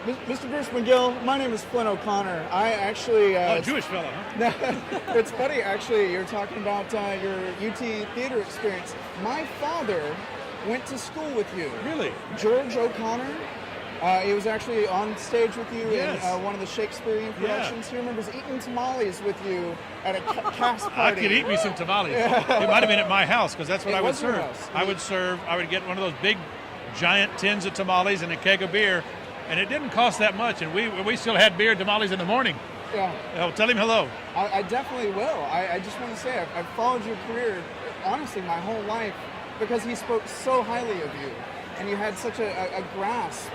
Mr. Bruce McGill, my name is Flynn O'Connor. I actually... Jewish fella, huh? It's funny, actually, you're talking about your UT theater experience. My father went to school with you. Really? George O'Connor. He was actually on stage with you Yes. in one of the Shakespearean productions. He remembers eating tamales with you at a cast I party. could eat me some tamales. It might have been at my house because that's what It I would was your serve. house. I would get one of those big, giant tins of tamales and a keg of beer, and it didn't cost that much. And we still had beer and tamales in the morning. Yeah. Oh, tell him hello. I definitely will. I just want to say I've followed your career, honestly, my whole life, because he spoke so highly of you, and you had such a grasp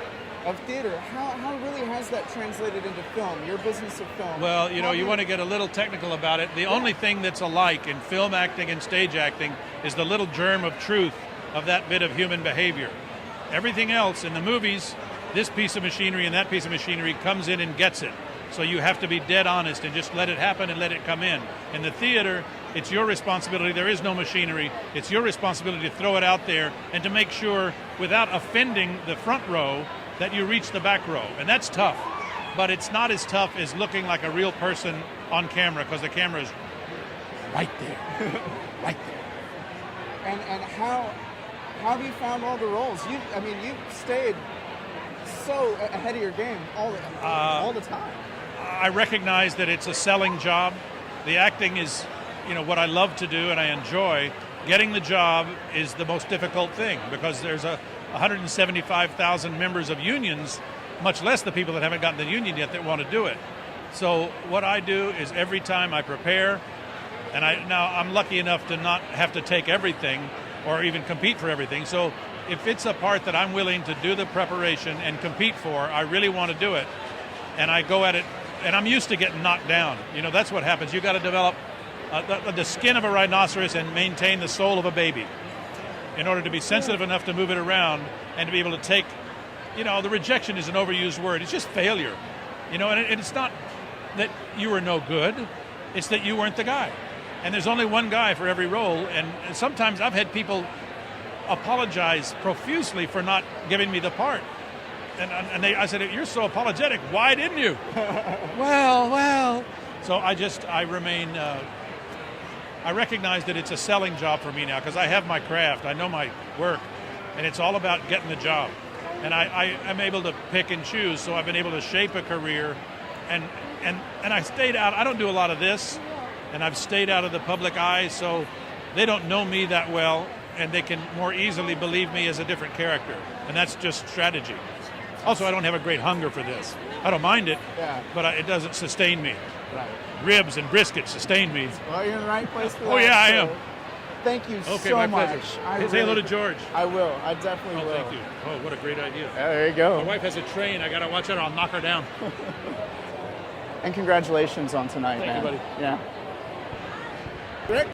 of theater. How really has that translated into film, your business of film? Well, you want to get a little technical about it. The only thing that's alike in film acting and stage acting is the little germ of truth of that bit of human behavior. Everything else in the movies, this piece of machinery and that piece of machinery comes in and gets it. So you have to be dead honest and just let it happen and let it come in. In the theater, it's your responsibility. There is no machinery. It's your responsibility to throw it out there and to make sure, without offending the front row, that you reach the back row. And that's tough. But it's not as tough as looking like a real person on camera, because the camera is right there. Right there. And how have you found all the roles? You stayed so ahead of your game all the time. I recognize that it's a selling job. The acting is, what I love to do and I enjoy. Getting the job is the most difficult thing, because there's 175,000 members of unions, much less the people that haven't gotten the union yet that want to do it. So what I do is every time I prepare, and I'm lucky enough to not have to take everything or even compete for everything. So if it's a part that I'm willing to do the preparation and compete for, I really want to do it. And I go at it, and I'm used to getting knocked down. That's what happens. You got to develop the skin of a rhinoceros and maintain the soul of a baby in order to be sensitive enough to move it around and to be able to take, the rejection is an overused word. It's just failure, and it's not that you were no good. It's that you weren't the guy. And there's only one guy for every role. And sometimes I've had people apologize profusely for not giving me the part. And I said, "You're so apologetic. Why didn't you?" well. So I remain, I recognize that it's a selling job for me now, because I have my craft. I know my work, and it's all about getting the job. And I'm able to pick and choose, so I've been able to shape a career. And I stayed out. I don't do a lot of this, and I've stayed out of the public eye, so they don't know me that well, and they can more easily believe me as a different character. And that's just strategy. Also, I don't have a great hunger for this. I don't mind it, but it doesn't sustain me. Right. Ribs and brisket sustain me. Well, you're in the right place for that. Oh, yeah, I am. Thank you Okay, so my much. pleasure. Say hello to George. I will. I definitely will. Thank you. Oh, what a great idea. There you go. My wife has a train. I got to watch her. I'll knock her down. And congratulations on tonight, Thank man. you, buddy. Yeah. Rick?